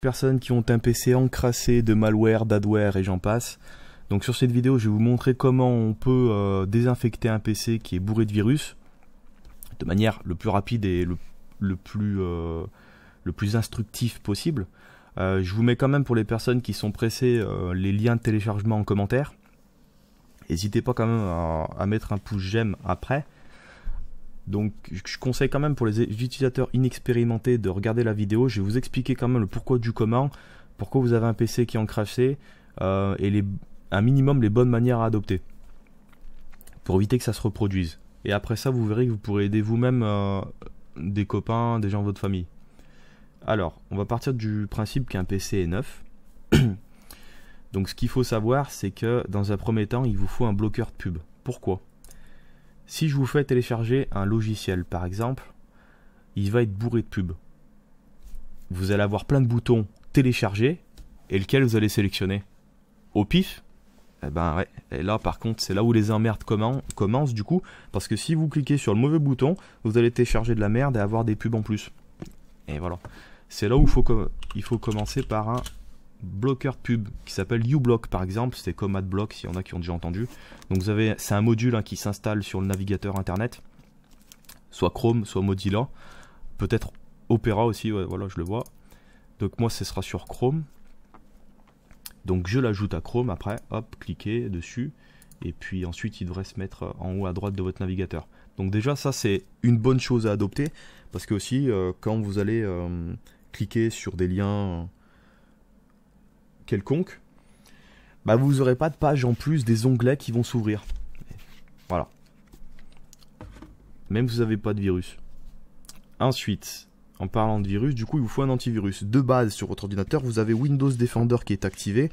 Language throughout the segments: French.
Personnes qui ont un PC encrassé de malware, d'adware et j'en passe. Donc sur cette vidéo, je vais vous montrer comment on peut désinfecter un PC qui est bourré de virus de manière le plus rapide et le plus instructif possible. Je vous mets quand même pour les personnes qui sont pressées les liens de téléchargement en commentaire. N'hésitez pas quand même à mettre un pouce j'aime après. Donc je conseille quand même pour les utilisateurs inexpérimentés de regarder la vidéo. Je vais vous expliquer quand même le pourquoi du comment, pourquoi vous avez un PC qui est encrassé et un minimum les bonnes manières à adopter pour éviter que ça se reproduise. Et après ça, vous verrez que vous pourrez aider vous-même des copains, des gens de votre famille. Alors, on va partir du principe qu'un PC est neuf. Donc ce qu'il faut savoir, c'est que dans un premier temps, il vous faut un bloqueur de pub. Pourquoi ? Si je vous fais télécharger un logiciel, par exemple, il va être bourré de pubs. Vous allez avoir plein de boutons télécharger, et lequel vous allez sélectionner? Au pif? Eh ben ouais, et là par contre, c'est là où les emmerdes commencent du coup, parce que si vous cliquez sur le mauvais bouton, vous allez télécharger de la merde et avoir des pubs en plus. Et voilà. C'est là où il faut commencer par un bloqueur de pub qui s'appelle uBlock par exemple, c'est comme AdBlock s'il y en a qui ont déjà entendu. Donc c'est un module qui s'installe sur le navigateur internet, soit Chrome, soit Mozilla, peut-être Opera aussi, ouais, voilà je le vois. Donc moi ce sera sur Chrome. Donc je l'ajoute à Chrome après, hop, cliquez dessus, et puis ensuite il devrait se mettre en haut à droite de votre navigateur. Donc déjà ça c'est une bonne chose à adopter, parce que aussi quand vous allez cliquer sur des liens quelconques, bah vous n'aurez pas de page en plus des onglets qui vont s'ouvrir. Voilà. Même si vous n'avez pas de virus. Ensuite, en parlant de virus, du coup il vous faut un antivirus. De base sur votre ordinateur, vous avez Windows Defender qui est activé,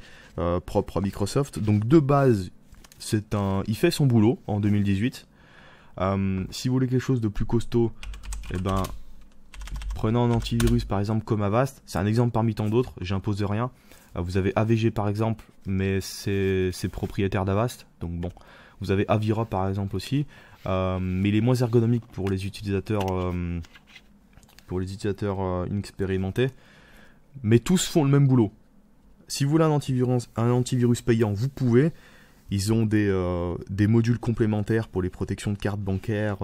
propre à Microsoft. Donc de base, il fait son boulot en 2018. Si vous voulez quelque chose de plus costaud, eh ben, prenez un antivirus par exemple comme Avast. C'est un exemple parmi tant d'autres, j'impose rien. Vous avez AVG par exemple, mais c'est propriétaire d'Avast. Donc bon, vous avez Avira par exemple aussi, mais il est moins ergonomique pour les utilisateurs inexpérimentés. Mais tous font le même boulot. Si vous voulez un antivirus payant, vous pouvez. Ils ont des modules complémentaires pour les protections de cartes bancaires,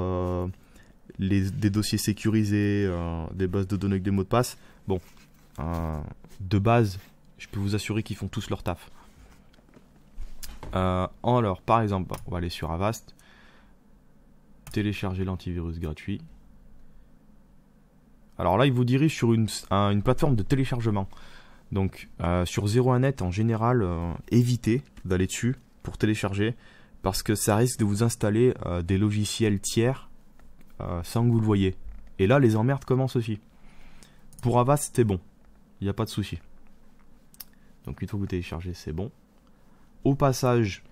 des dossiers sécurisés, des bases de données avec des mots de passe. Bon, de base, je peux vous assurer qu'ils font tous leur taf. Alors, par exemple, on va aller sur Avast, télécharger l'antivirus gratuit. Alors là, il vous dirige sur une plateforme de téléchargement. Donc, sur 01net, en général, évitez d'aller dessus pour télécharger, parce que ça risque de vous installer des logiciels tiers sans que vous le voyez. Et là, les emmerdes commencent aussi. Pour Avast, c'était bon. Il n'y a pas de souci. Donc une fois que vous téléchargez, c'est bon. Au passage,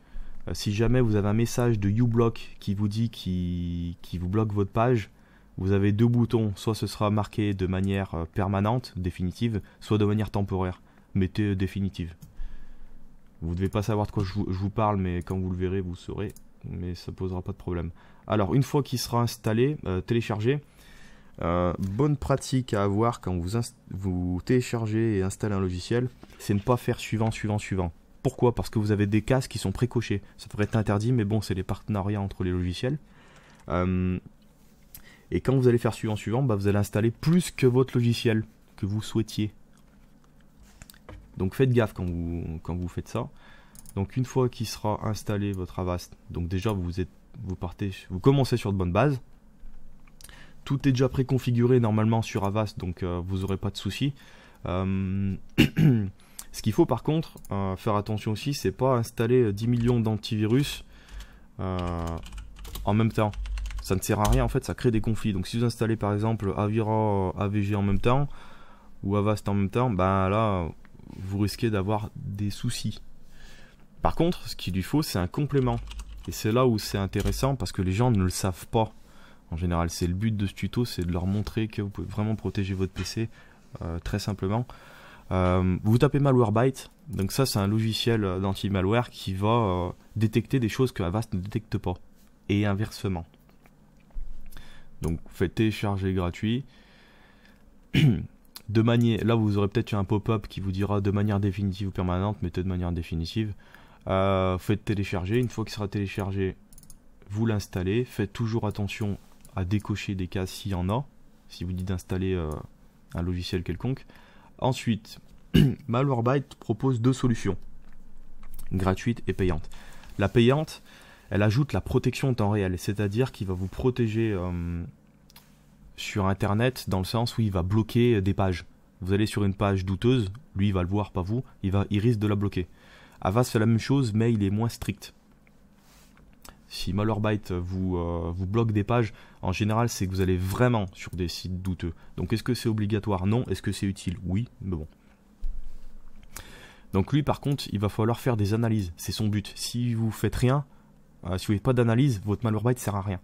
si jamais vous avez un message de uBlock qui vous dit qui vous bloque votre page, vous avez deux boutons. Soit ce sera marqué de manière permanente, définitive, soit de manière temporaire. Mettez définitive. Vous ne devez pas savoir de quoi je vous parle, mais quand vous le verrez, vous saurez. Mais ça ne posera pas de problème. Alors, une fois qu'il sera installé, téléchargé, bonne pratique à avoir quand vous téléchargez et installez un logiciel, c'est ne pas faire suivant. Pourquoi? Parce que vous avez des cases qui sont précochées. Ça devrait être interdit, mais bon, c'est les partenariats entre les logiciels. Et quand vous allez faire suivant, bah, vous allez installer plus que votre logiciel que vous souhaitiez. Donc faites gaffe quand vous faites ça. Donc une fois qu'il sera installé votre Avast, donc déjà vous commencez sur de bonnes bases. Tout est déjà préconfiguré normalement sur Avast, donc vous n'aurez pas de soucis. Ce qu'il faut par contre faire attention aussi, c'est pas installer 10 millions d'antivirus en même temps. Ça ne sert à rien en fait, ça crée des conflits. Donc si vous installez par exemple Avira, AVG en même temps ou Avast en même temps, ben là vous risquez d'avoir des soucis. Par contre, ce qu'il lui faut, c'est un complément. Et c'est là où c'est intéressant parce que les gens ne le savent pas. En général, c'est le but de ce tuto, c'est de leur montrer que vous pouvez vraiment protéger votre PC très simplement. Vous tapez Malwarebytes, donc ça c'est un logiciel d'anti-malware qui va détecter des choses que Avast ne détecte pas. Et inversement. Donc faites télécharger gratuit. là vous aurez peut-être un pop-up qui vous dira de manière définitive ou permanente, mettez de manière définitive. Faites télécharger, une fois qu'il sera téléchargé, vous l'installez. Faites toujours attention à décocher des cases s'il y en a, si vous dites d'installer un logiciel quelconque. Ensuite, Malwarebytes propose deux solutions, gratuite et payante. La payante, elle ajoute la protection en temps réel, c'est-à-dire qu'il va vous protéger sur internet, dans le sens où il va bloquer des pages. Vous allez sur une page douteuse, lui il va le voir, pas vous, il risque de la bloquer. Avast fait la même chose, mais il est moins strict. Si Malwarebytes vous bloque des pages, en général c'est que vous allez vraiment sur des sites douteux. Donc est-ce que c'est obligatoire? Non. Est-ce que c'est utile? Oui, mais bon. Donc lui par contre, il va falloir faire des analyses, c'est son but. Si vous faites rien, si vous n'avez pas d'analyse, votre Malwarebytes sert à rien.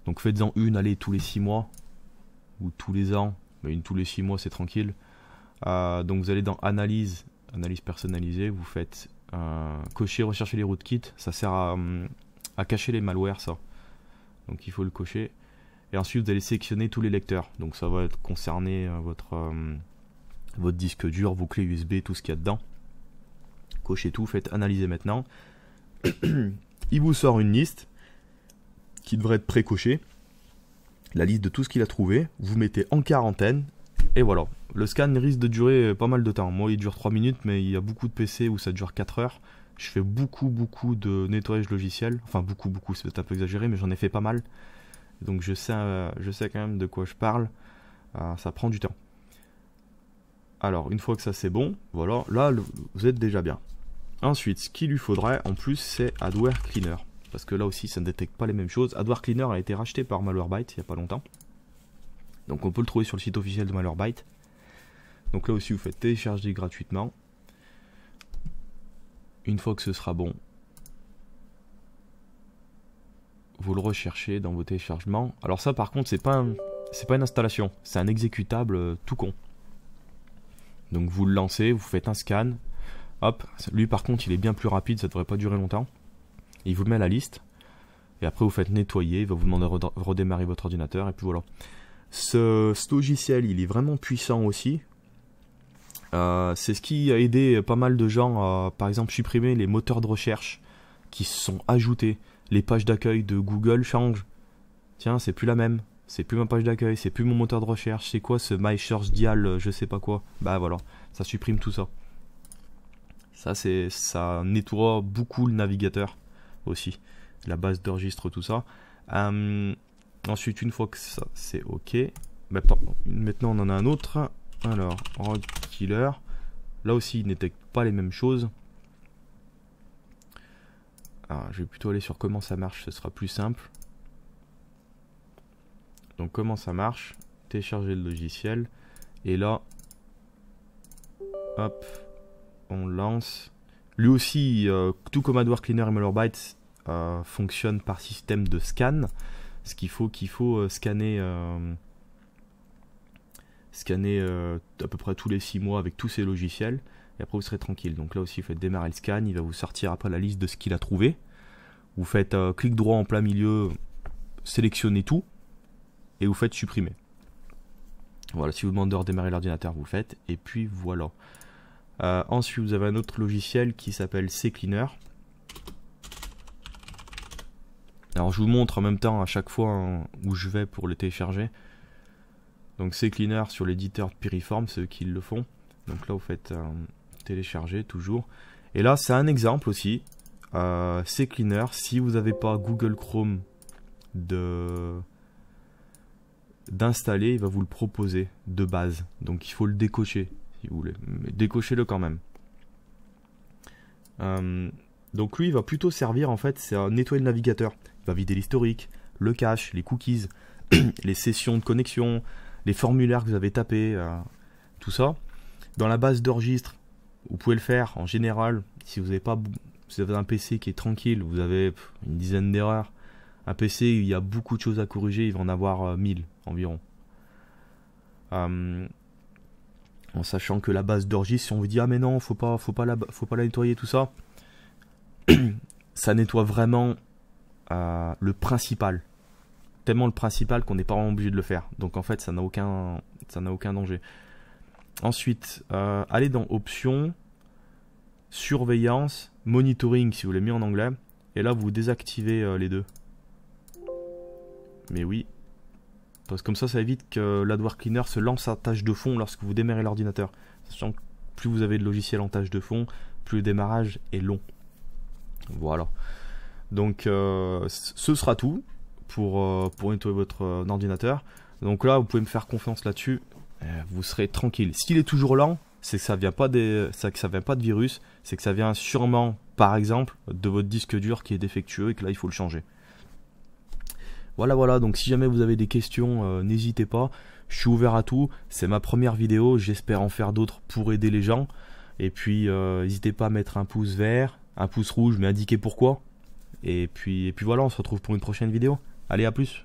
Donc faites-en une, allez, tous les 6 mois, ou tous les ans, mais une tous les 6 mois c'est tranquille. Donc vous allez dans analyse personnalisée, vous faites cocher, rechercher les rootkits, ça sert à cacher les malwares ça. Donc il faut le cocher. Et ensuite vous allez sélectionner tous les lecteurs, donc ça va concerner votre disque dur, vos clés USB, tout ce qu'il y a dedans. Cochez tout, faites analyser maintenant. Il vous sort une liste qui devrait être pré-cochée, la liste de tout ce qu'il a trouvé, vous mettez en quarantaine, et voilà. Le scan risque de durer pas mal de temps. Moi il dure 3 minutes, mais il y a beaucoup de PC où ça dure 4 heures. Je fais beaucoup de nettoyage logiciel, enfin beaucoup, c'est peut-être un peu exagéré, mais j'en ai fait pas mal. Donc je sais quand même de quoi je parle, ça prend du temps. Alors une fois que ça c'est bon, voilà, là vous êtes déjà bien. Ensuite, ce qu'il lui faudrait en plus, c'est Adware Cleaner. Parce que là aussi, ça ne détecte pas les mêmes choses. Adware Cleaner a été racheté par Malwarebytes il n'y a pas longtemps. Donc on peut le trouver sur le site officiel de Malwarebytes. Donc là aussi, vous faites télécharger gratuitement. Une fois que ce sera bon, vous le recherchez dans vos téléchargements. Alors ça par contre, c'est pas une installation, c'est un exécutable tout con. Donc vous le lancez, vous faites un scan. Hop, lui par contre il est bien plus rapide, ça ne devrait pas durer longtemps. Il vous met la liste. Et après vous faites nettoyer, il va vous demander de redémarrer votre ordinateur. Et puis voilà. Ce logiciel il est vraiment puissant aussi. C'est ce qui a aidé pas mal de gens à par exemple supprimer les moteurs de recherche qui se sont ajoutés. Les pages d'accueil de Google changent. Tiens, c'est plus la même. C'est plus ma page d'accueil, c'est plus mon moteur de recherche. C'est quoi ce My Search Dial, je sais pas quoi. Bah voilà, ça supprime tout ça. Ça nettoie beaucoup le navigateur aussi. La base de registre, tout ça. Ensuite, une fois que ça c'est ok. Bah, maintenant on en a un autre. Alors, Roadkiller. Là aussi, il ne détecte pas les mêmes choses. Alors, je vais plutôt aller sur comment ça marche, ce sera plus simple. Donc, comment ça marche? Télécharger le logiciel. Et là, hop, on lance. Lui aussi, tout comme Adware Cleaner et Malwarebytes, fonctionne par système de scan. Ce qu'il faut scanner à peu près tous les 6 mois avec tous ces logiciels. Et après vous serez tranquille. Donc là aussi vous faites démarrer le scan, il va vous sortir après la liste de ce qu'il a trouvé. Vous faites clic droit en plein milieu, sélectionnez tout et vous faites supprimer. Voilà, si vous demandez de redémarrer l'ordinateur, vous le faites. Et puis voilà. Ensuite vous avez un autre logiciel qui s'appelle CCleaner. Alors je vous montre en même temps à chaque fois où je vais pour le télécharger. Donc CCleaner sur l'éditeur de Piriform, c'est eux qui le font. Donc là vous faites télécharger toujours. Et là c'est un exemple aussi. CCleaner, si vous n'avez pas Google Chrome d'installer, il va vous le proposer de base. Donc il faut le décocher si vous voulez. Mais décochez-le quand même. Donc lui il va plutôt servir en fait, c'est à nettoyer le navigateur. Il va vider l'historique, le cache, les cookies, les sessions de connexion, les formulaires que vous avez tapés, tout ça. Dans la base de registre, vous pouvez le faire en général. Si vous avez un PC qui est tranquille, vous avez une dizaine d'erreurs. Un PC, il y a beaucoup de choses à corriger, il va en avoir 1000 environ. En sachant que la base de registre, si on vous dit ah mais non, faut pas la nettoyer, tout ça, ça nettoie vraiment le principal. tellement le principal qu'on n'est pas vraiment obligé de le faire. Donc en fait, ça n'a aucun danger. Ensuite, allez dans Options, Surveillance, Monitoring si vous l'avez mis en anglais. Et là, vous désactivez les deux. Mais oui. Parce que comme ça évite que l'Adware Cleaner se lance à tâche de fond lorsque vous démarrez l'ordinateur. Sachant que plus vous avez de logiciels en tâche de fond, plus le démarrage est long. Voilà. Donc ce sera tout pour nettoyer votre ordinateur. Donc là, vous pouvez me faire confiance là-dessus. Vous serez tranquille. S'il est toujours lent, c'est que ça vient pas de virus, c'est que ça vient sûrement, par exemple, de votre disque dur qui est défectueux et que là il faut le changer. Voilà, donc si jamais vous avez des questions, n'hésitez pas, je suis ouvert à tout, c'est ma première vidéo, j'espère en faire d'autres pour aider les gens. Et puis n'hésitez pas à mettre un pouce vert, un pouce rouge, mais indiquez pourquoi. Et puis voilà, on se retrouve pour une prochaine vidéo. Allez, à plus.